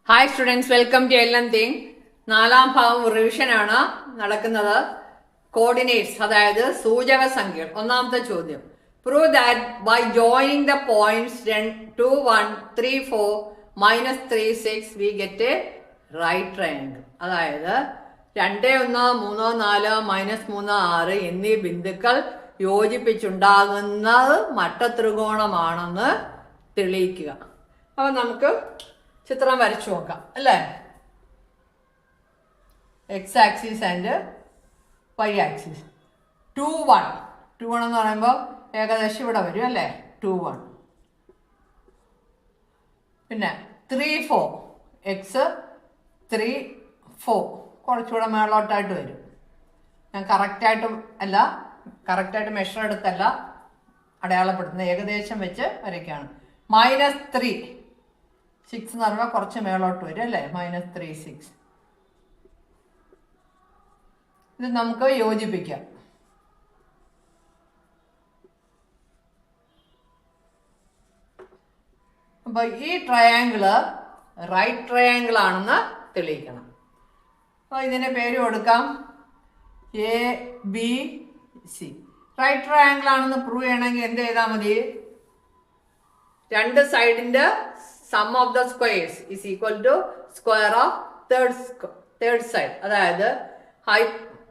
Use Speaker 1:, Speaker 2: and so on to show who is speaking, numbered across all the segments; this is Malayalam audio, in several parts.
Speaker 1: Hi students, welcome to L N thing. 4ാം ഭാഗം റിവിഷനാണ് നടക്കുന്നത്. കോർഡിനേറ്റ്സ്, അതായത് സൂചക സംഖ്യകൾ. ഒന്നാമത്തെ ചോദ്യം, prove that by joining the points 2, 1, 3, 4, -3, 6 we get a right triangle. അതായത് 2, 1, 3, 4, -3, 6 എന്നീ ബിന്ദുക്കൾ യോജിപ്പിച്ചുണ്ടാകുന്നത് മട്ടത്രികോണമാണെന്ന് തെളിയിക്കുക. അപ്പോൾ നമുക്ക് ചിത്രം വരച്ചു നോക്കാം അല്ലേ. X axis and Y axis. 2, 1 എന്ന് പറയുമ്പോൾ ഏകദേശം ഇവിടെ വരും അല്ലേ. 2, 1. പിന്നെ 3, 4 എക്സ് 3, 4 കുറച്ചുകൂടെ മേളോട്ടായിട്ട് വരും. ഞാൻ കറക്റ്റായിട്ട് മെഷർ എടുത്തല്ല അടയാളപ്പെടുത്തുന്നത്, ഏകദേശം വെച്ച് വരയ്ക്കുകയാണ്. -3 6 എന്ന് പറയുമ്പോൾ കുറച്ച് മേളോട്ട് വരും അല്ലേ. -3, 6. ഇത് നമുക്ക് യോജിപ്പിക്കാം. അപ്പൊ ഈ ട്രയാങ്കിള് റൈറ്റ് ട്രയാങ്കിൾ ആണെന്ന് തെളിയിക്കണം. അപ്പോൾ ഇതിന് പേര് കൊടുക്കാം ABC. റൈറ്റ് ട്രയാങ്കിൾ ആണെന്ന് പ്രൂവ് ചെയ്യണമെങ്കിൽ എന്ത് ചെയ്താൽ മതി? രണ്ട് സൈഡിന്റെ sum of the squares is equal to square of third side. അതായത്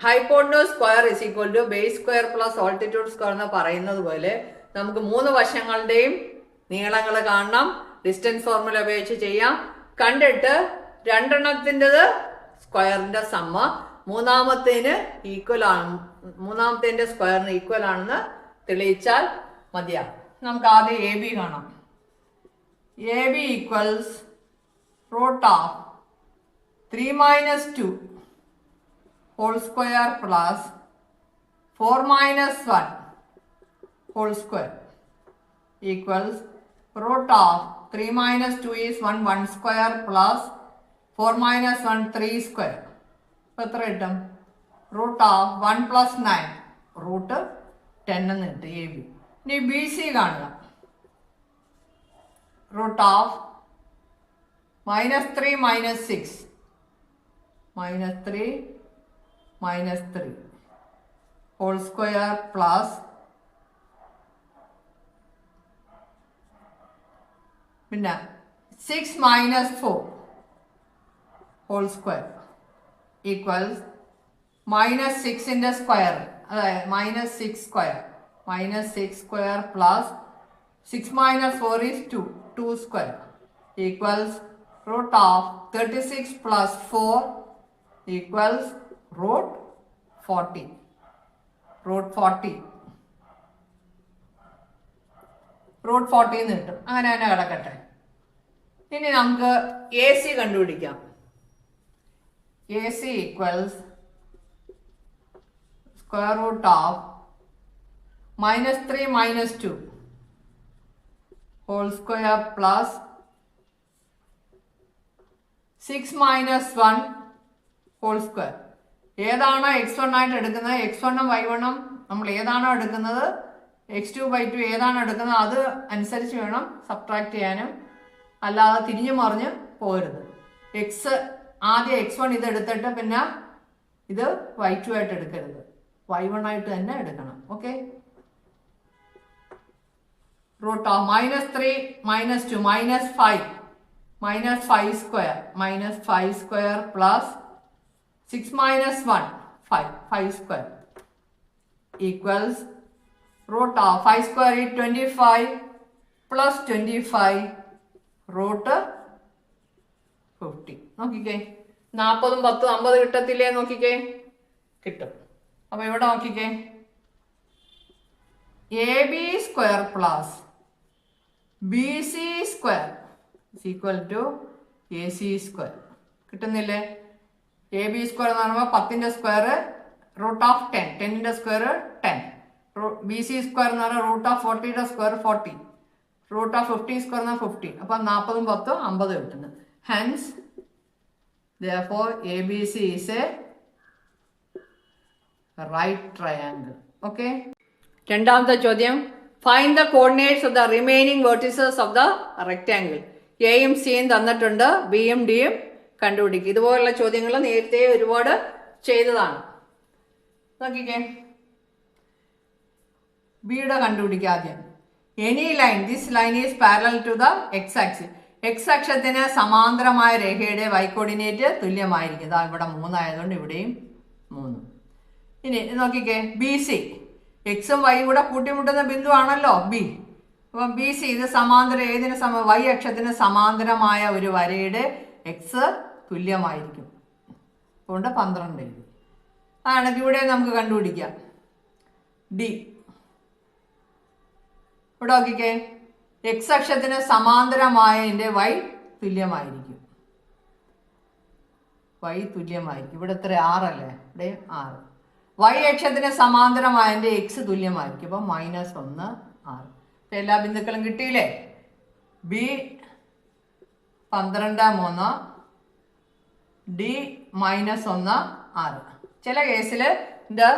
Speaker 1: hypotenuse square is equal to base square plus altitude square എന്ന് പറയുന്നത് പോലെ നമുക്ക് 3 വശങ്ങളുടെയും നീളങ്ങൾ കാണണം. ഡിസ്റ്റൻസ് ഫോർമുല ഉപയോഗിച്ച് ചെയ്യാം. കണ്ടിട്ട് രണ്ടെണ്ണത്തിൻ്റെത് സ്ക്വയറിന്റെ സമ്മ മൂന്നാമത്തേന്റെ സ്ക്വയറിന് ഈക്വൽ ആണെന്ന് തെളിയിച്ചാൽ മതിയാകും. നമുക്ക് ആദ്യം AB കാണാം. AB equals root of 3 minus 2 whole square plus 4 minus 1 whole square equals root of 3 minus 2 is 1 square plus 4 minus 1 3 square. അപ്പോൾ എത്ര കിട്ടും? root of 1 plus 9 root 10 എന്ന് കിട്ടും AB. ഇനി BC കാണുക. root of -3 minus 6 -3 minus 3 whole square plus പിന്നെ 6 minus 4 whole square equals -6ന്റെ square, അതായത് -6 square plus 6 minus 4 is 2 square equals root of 36 plus 4 equals root 40. root 40 എന്ന് കിട്ടും. അങ്ങനെ തന്നെ കിടക്കട്ടെ. ഇനി നമുക്ക് AC കണ്ടുപിടിക്കാം. AC equals square root of -3 minus 2 whole square plus 6 minus 1 whole square. ഏതാണോ x1 ആയിട്ട് എടുക്കുന്നത്, x1 ഉം y1 ഉം നമ്മൾ ഏതാണോ എടുക്കുന്നത്, x2/2 ഏതാണോ എടുക്കുന്നത് അത് അനുസരിച്ച് വേണം സബ്ട്രാക്ട് ചെയ്യാനും. അല്ലാതെ തിരിഞ്ഞു മറിഞ്ഞ് പോരുത്. ആദ്യം x1 ഇത് എടുത്തിട്ട് പിന്നെ ഇത് y2 ആയിട്ട് എടുക്കരുത്, y1 ആയിട്ട് തന്നെ എടുക്കണം. Okay. root of -3 minus 2 -5 square plus 6 minus 1 5 square equals root of 5 square is 25 plus 25 root 50. നോക്കിക്കേ, 40 10 50 കിട്ടത്തില്ലേ? നോക്കിക്കേ, കിട്ടും. അപ്പൊ ഇവിടെ നോക്കിക്കേ, AB square plus BC square is equal to AC square. കിട്ടുന്നില്ലേ? AB square എന്ന് പറയുമ്പോൾ 10ന്റെ സ്ക്വയർ root of 10, 10ന്റെ സ്ക്വയർ 10. BC square എന്ന് പറഞ്ഞാൽ root of 40യുടെ സ്ക്വയർ 40, root of 50 സ്ക്വയർ എന്ന് 50. അപ്പൊ 40 10 50 കിട്ടുന്നു. Hence therefore ABC is a right triangle. Okay. രണ്ടാമത്തെ ചോദ്യം, find the coordinates of the remaining vertices of the rectangle. എയും സിയും തന്നിട്ടുണ്ട്, ബിയും ഡിയും കണ്ടുപിടിക്കുക. ഇതുപോലുള്ള ചോദ്യങ്ങൾ നേരത്തെ ഒരുപാട് ചെയ്തതാണ്. നോക്കിക്കേ, ബിയുടെ കണ്ടുപിടിക്കുക ആദ്യം. Any line, this line is parallel to the X axis. X അക്ഷത്തിന് സമാന്തരമായ രേഖയുടെ y കോർഡിനേറ്റ് തുല്യമായിരിക്കും. ഇതാ ഇവിടെ 3 ആയതുകൊണ്ട് ഇവിടെയും 3. ഇനി നോക്കിക്കേ, ബി സി, എക്സും വൈയും കൂടെ കൂട്ടിമുട്ടുന്ന ബിന്ദു ആണല്ലോ ബി. അപ്പം ബി സി ഇത് സമാന്തര ഏതിന് y അക്ഷത്തിന് സമാന്തരമായ ഒരു വരയുടെ എക്സ് തുല്യമായിരിക്കും. അതുകൊണ്ട് 12 എഴുതി. അതാണ് ഇവിടെ നമുക്ക് കണ്ടുപിടിക്കാം. ഡി, ഇവിടെ നോക്കിക്കേ, എക്സ് അക്ഷത്തിന് സമാന്തരമായതിൻ്റെ y തുല്യമായിരിക്കും. y തുല്യമായിരിക്കും. ഇവിടെ എത്ര 6 അല്ലേ? ഇവിടെ 6. y അക്ഷത്തിന് സമാന്തരമായതിൻ്റെ എക്സ് തുല്യമായിരിക്കും. അപ്പം -1 6. ഇപ്പം എല്ലാ ബിന്ദുക്കളും കിട്ടിയില്ലേ? B 12 3, D -1 6. ചില കേസിൽ ഇതിൻ്റെ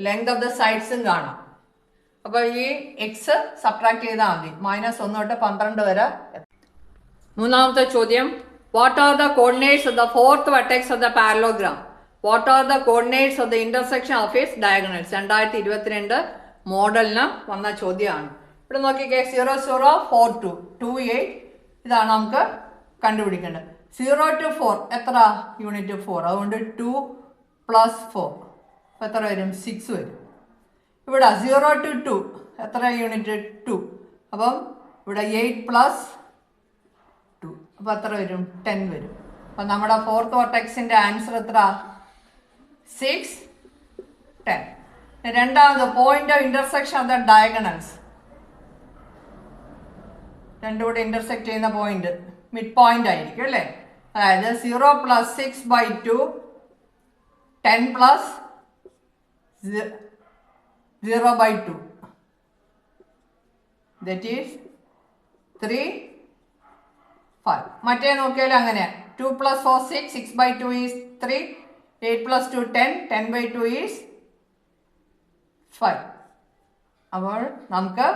Speaker 1: ലെങ്ത് ഓഫ് ദ സൈഡ്സും കാണാം. അപ്പോൾ ഈ എക്സ് സബ്ട്രാക്ട് ചെയ്താൽ മതി. -1 തൊട്ട് 12 വരെ. മൂന്നാമത്തെ ചോദ്യം, what are the coordinates of the fourth vertex of the parallelogram? What are the coordinates of the intersection of its diagonals? 2022 മോഡലിന് വന്ന ചോദ്യമാണ്. ഇവിടെ നോക്കിക്കേ, 0 0 4 2 2 8 ഇതാണ് നമുക്ക് കണ്ടുപിടിക്കേണ്ടത്. 0 to 4 എത്ര യൂണിറ്റ്? 4. അതുകൊണ്ട് 2 + 4 എത്ര വരും? 6 വരും. ഇവിടെ 0 to 2 എത്ര യൂണിറ്റ്? 2. അപ്പം ഇവിടെ 8 + 2 അപ്പം എത്ര വരും? 10 വരും. അപ്പം നമ്മുടെ ഫോർത്ത് വെർട്ടെക്സിൻ്റെ ആൻസർ എത്ര? 6 10. രണ്ടാമത്, point of intersection of the diagonals. രണ്ടും കൂടെ ഇന്റർസെക്ട് ചെയ്യുന്ന പോയിന്റ് മിഡ് പോയിന്റ് ആയിരിക്കും അല്ലേ? അതായത് 0 + 6/2 10 + 0/2 ദറ്റ് ഈസ് 3 5. മറ്റേ നോക്കിയാലും അങ്ങനെ 2 + 4 6 6/2 ഈസ് 3 8 + 2 10 10/2 ഈസ് 5. അപ്പോൾ നമുക്ക്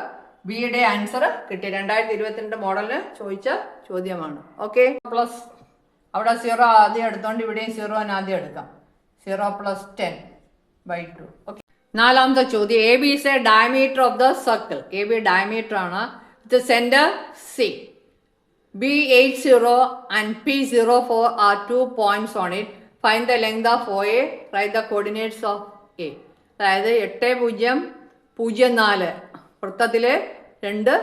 Speaker 1: ബിയുടെ ആൻസർ കിട്ടി. 2022 മോഡലിന് ചോദിച്ച ചോദ്യമാണ്. ഓക്കെ, പ്ലസ് അവിടെ 0 ആദ്യം എടുത്തോണ്ട് ഇവിടെയും 0 ആദ്യം എടുക്കാം. 0 + 10/2. ഓക്കെ, നാലാമത്തെ ചോദ്യം, A B is a diameter of the circle. A B diameter ആണ്. With centre C. B80 and P04 are 2 points on it. Find the length of OA. Write the coordinates of A. അതായത് 8 0 0 4 വൃത്തത്തിലെ 2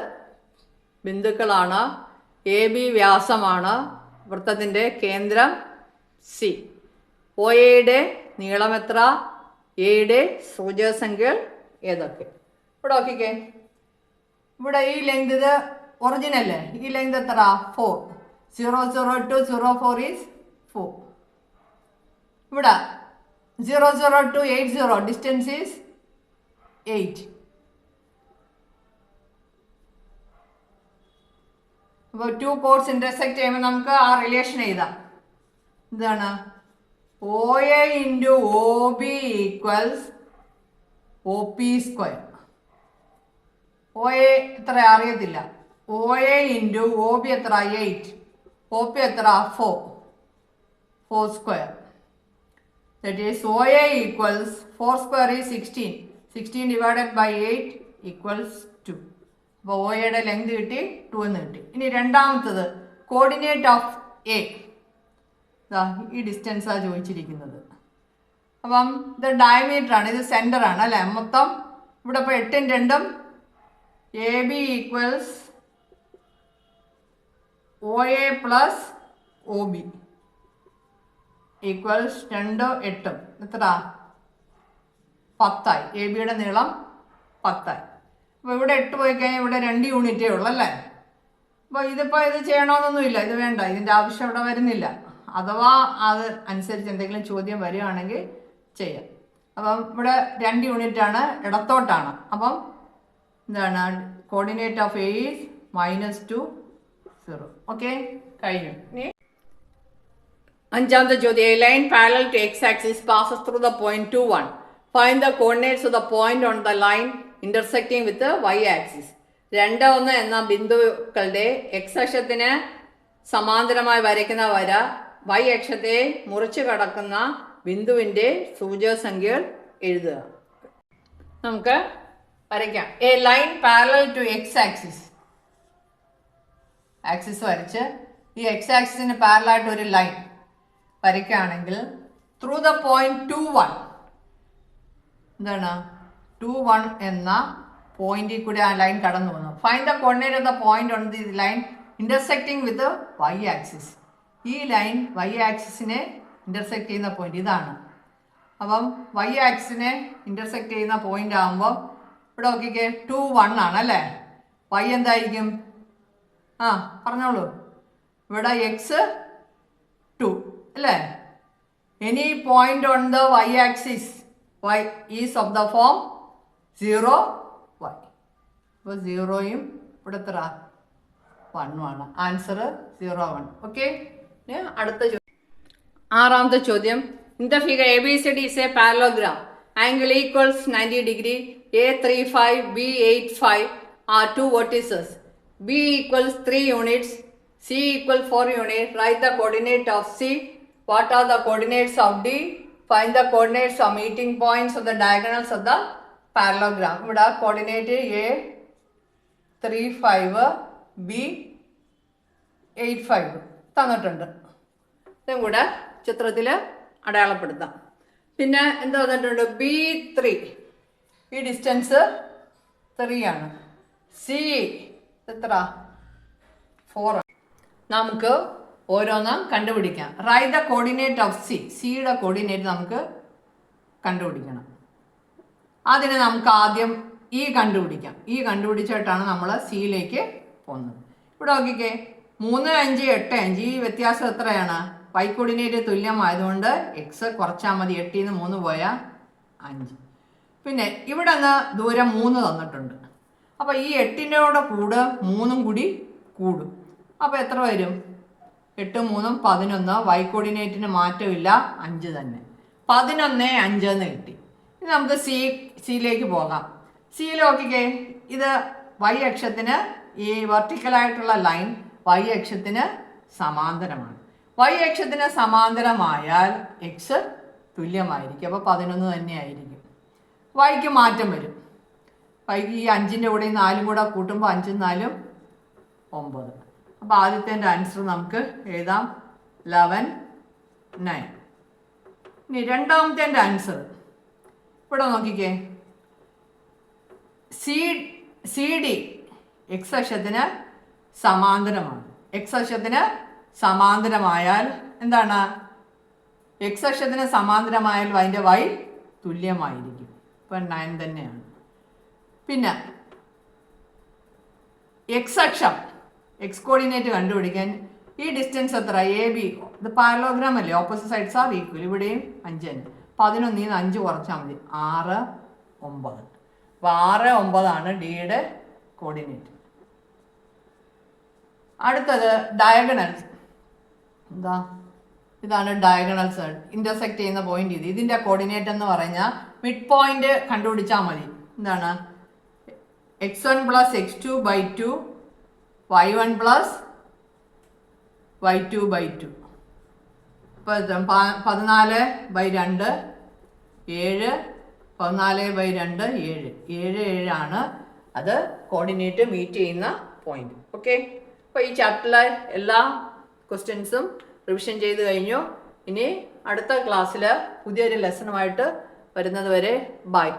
Speaker 1: ബിന്ദുക്കളാണ്. A B വ്യാസമാണ്. വൃത്തത്തിൻ്റെ കേന്ദ്രം സി. ഒ എയുടെ നീളം എത്ര? എയുടെ സൂചകസംഖ്യകൾ ഏതൊക്കെ? ഇവിടെ നോക്കിക്കേ, ഇവിടെ ഈ ലെങ്ത് ഇത് ഒറിജിനല്ലേ? ഈ ലെങ്ത് എത്ര? 4. 0 0 to 0 4 ഈസ് 4. ഇവിടെ 0 0 to 8 0 ഡിസ്റ്റൻസ് ഈസ് 8. അപ്പോൾ 2 കോർഡ്സ് ഇന്റർസെക്ട് ചെയ്യുമ്പോൾ നമുക്ക് ആ റിലേഷൻ എഴുതാം. എന്താണ്? OA × OB = OP². OA എത്ര അറിയത്തില്ല. OA × OB എത്ര? 8. OP എത്ര? 4. 4². That is OA equals 4² is 16. 16 divided by 8 equals 2. അപ്പോൾ OAയുടെ ലെങ്ത് കിട്ടി, 2 എന്ന് കിട്ടി. ഇനി രണ്ടാമത്തത്, കോർഡിനേറ്റ് ഓഫ് എ. ഈ ഡിസ്റ്റൻസാണ് ചോദിച്ചിരിക്കുന്നത്. അപ്പം ഇത് ഡയമീറ്റർ ആണ്, ഇത് സെൻറ്റർ ആണ് അല്ലേ? മൊത്തം ഇവിടെ ഇപ്പോൾ 8 ഉം 2 ഉം AB equals OA + OB equals 2 8 എത്ര? 10 ആയി. എ ബിയുടെ നീളം 10 ആയി. അപ്പോൾ ഇവിടെ 8 പോയി കഴിഞ്ഞാൽ ഇവിടെ 2 യൂണിറ്റേ ഉള്ളൂ അല്ലേ? അപ്പോൾ ഇതിപ്പോൾ ഇത് ചെയ്യണമെന്നൊന്നുമില്ല, ഇത് വേണ്ട, ഇതിൻ്റെ ആവശ്യം ഇവിടെ വരുന്നില്ല. അഥവാ അത് അനുസരിച്ച് എന്തെങ്കിലും ചോദ്യം വരികയാണെങ്കിൽ ചെയ്യാം. അപ്പം ഇവിടെ 2 യൂണിറ്റാണ്, ഇടത്തോട്ടാണ്. അപ്പം എന്താണ്? Coordinate of A is -2 0. Okay, കഴിഞ്ഞു. ഇനി അഞ്ചാമത്തെ ചോദ്യം, a line parallel to X axis passes through the point 2 1. Find the coordinates of the point on the line intersecting with y axis. 2 1 എന്ന ബിന്ദുക്കളുടെ എക്സ് അക്ഷത്തിന് സമാന്തരമായി വരയ്ക്കുന്ന വര y അക്ഷത്തെ മുറിച്ച് കടക്കുന്ന ബിന്ദുവിൻ്റെ സൂചകസംഖ്യകൾ എഴുതുക. നമുക്ക് വരയ്ക്കാം. A line parallel to X axis. Axis വരച്ച് ഈ എക്സ് ആക്സിസിന് പാരലായിട്ട് ഒരു ലൈൻ വരയ്ക്കുകയാണെങ്കിൽ ത്രൂ ദ പോയിന്റ് 2, 1 എന്താണ് 2, 1 എന്ന പോയിന്റിൽ കൂടി ആ ലൈൻ കടന്നു പോകുന്നു. Find the coordinate of the point on the line intersecting with Y axis. ഈ ലൈൻ വൈ ആക്സിസിനെ ഇന്റർസെക്ട് ചെയ്യുന്ന പോയിന്റ് ഇതാണ്. അപ്പം വൈ ആക്സിസിനെ ഇന്റർസെക്ട് ചെയ്യുന്ന പോയിന്റ് ആകുമ്പോൾ ഇവിടെ നോക്കിക്കേ 2, 1 ആണ് അല്ലേ. വൈ എന്തായിരിക്കും? ആ പറഞ്ഞോളൂ. ഇവിടെ എക്സ് 2 അല്ലേ. Any point on the Y axis y is of the form 0, y. അപ്പോൾ 0യും ഇവിടെ എത്ര 1 ആണ്. ആൻസർ 0, 1. ഓക്കെ. അടുത്ത ആറാമത്തെ ചോദ്യം. In the figure ABCD is a parallelogram. Angle equals 90 degree. A35, B85 are two vertices. B equals 3 units. C equals 4 units. Write the coordinate of C. What are the coordinates of D? Find the coordinates of meeting points of the diagonals of the parallelogram. ഇവിടെ കോർഡിനേറ്റ് A35, B85 തന്നിട്ടുണ്ട്. ഇതും കൂടെ ചിത്രത്തിൽ അടയാളപ്പെടുത്താം. പിന്നെ എന്ത് തന്നിട്ടുണ്ട്? B3 ഈ ഡിസ്റ്റൻസ് 3 ആണ്. C എത്ര 4. നമുക്ക് ഓരോന്നും കണ്ടുപിടിക്കാം. Write the coordinate of C. സിയുടെ കോർഡിനേറ്റ് നമുക്ക് കണ്ടുപിടിക്കണം. അതിന് നമുക്ക് ആദ്യം ഈ കണ്ടുപിടിക്കാം. ഈ കണ്ടുപിടിച്ചിട്ടാണ് നമ്മൾ സിയിലേക്ക് പോകുന്നത്. ഇവിടെ നോക്കിക്കേ 3, 5, 8, 5 ഈ വ്യത്യാസം എത്രയാണ്? വൈ കോർഡിനേറ്റ് തുല്യമായതുകൊണ്ട് എക്സ് കുറച്ചാൽ മതി. 8ൽ നിന്ന് 3 പോയാൽ 5. പിന്നെ ഇവിടെ നിന്ന് ദൂരം 3 തന്നിട്ടുണ്ട്. അപ്പോൾ ഈ 8ൻ്റെ കൂടെ 3 കൂടി കൂടും. അപ്പോൾ എത്ര വരും? 8, 3, 11. വൈ കോർഡിനേറ്റിന് മാറ്റമില്ല, 5 തന്നെ. 11, 5 എന്ന് കിട്ടി. ഇനി നമുക്ക് സിയിലേക്ക് പോകാം. സിയിൽ നോക്കിക്കേ, ഇത് വൈ അക്ഷത്തിന് ഈ വെർട്ടിക്കലായിട്ടുള്ള ലൈൻ വൈ അക്ഷത്തിന് സമാന്തരമാണ്. വൈ അക്ഷത്തിന് സമാന്തരമായാൽ എക്സ് തുല്യമായിരിക്കും. അപ്പോൾ 11 തന്നെ ആയിരിക്കും. വൈക്ക് മാറ്റം വരും. വൈക്ക് ഈ 5ൻ്റെ കൂടെ 4 കൂടെ കൂട്ടുമ്പോൾ 5, 4, 9. അപ്പോൾ ആദ്യത്തെ ആൻസർ നമുക്ക് എഴുതാം 11, 9. ഇനി രണ്ടാമത്തെ ആൻസർ ഇവിടെ നോക്കിക്കേ. സി ഡി എക്സ് അക്ഷത്തിന് സമാന്തരമാണ്. എക്സ് അക്ഷത്തിന് സമാന്തരമായാൽ എന്താണ്? എക്സ് അക്ഷത്തിന് സമാന്തരമായാൽ അതിൻ്റെ വൈ തുല്യമായിരിക്കും. ഇപ്പം 9 തന്നെയാണ്. പിന്നെ എക്സ് അക്ഷം എക്സ് കോർഡിനേറ്റ് കണ്ടുപിടിക്കാൻ ഈ ഡിസ്റ്റൻസ് എത്ര? AB. ഇത് പാരലോഗ്രാം അല്ലേ, ഓപ്പോസിറ്റ് സൈഡ്സ് ആർ ഈക്വൽ. ഇവിടെയും 5 തന്നെ. 11ൽ നിന്ന് 5 കുറച്ചാൽ മതി. 6, 9. അപ്പോൾ 6, 9 ആണ് ഡിയുടെ കോർഡിനേറ്റ്. അടുത്തത് ഡയഗണൽസ്. എന്താ? ഇതാണ് ഡയഗണൽസ്. ഇന്റർസെക്ട് ചെയ്യുന്ന പോയിന്റ് ഇത്. ഇതിൻ്റെ കോർഡിനേറ്റ് എന്ന് പറഞ്ഞാൽ മിഡ് പോയിന്റ് കണ്ടുപിടിച്ചാൽ മതി. എന്താണ്? x1 + x2/2 y1 + y2/2. ഇപ്പോൾ 14/2 7, 14/2 7. 7 ആണ് അത് കോർഡിനേറ്റ് മീറ്റ് ചെയ്യുന്ന പോയിന്റ്. ഓക്കെ. അപ്പോൾ ഈ ചാപ്റ്ററിലെ എല്ലാ ക്വസ്റ്റ്യൻസും റിവിഷൻ ചെയ്ത് കഴിഞ്ഞു. ഇനി അടുത്ത ക്ലാസ്സിൽ പുതിയൊരു ലെസണുമായിട്ട് വരുന്നത് വരെ ബൈ.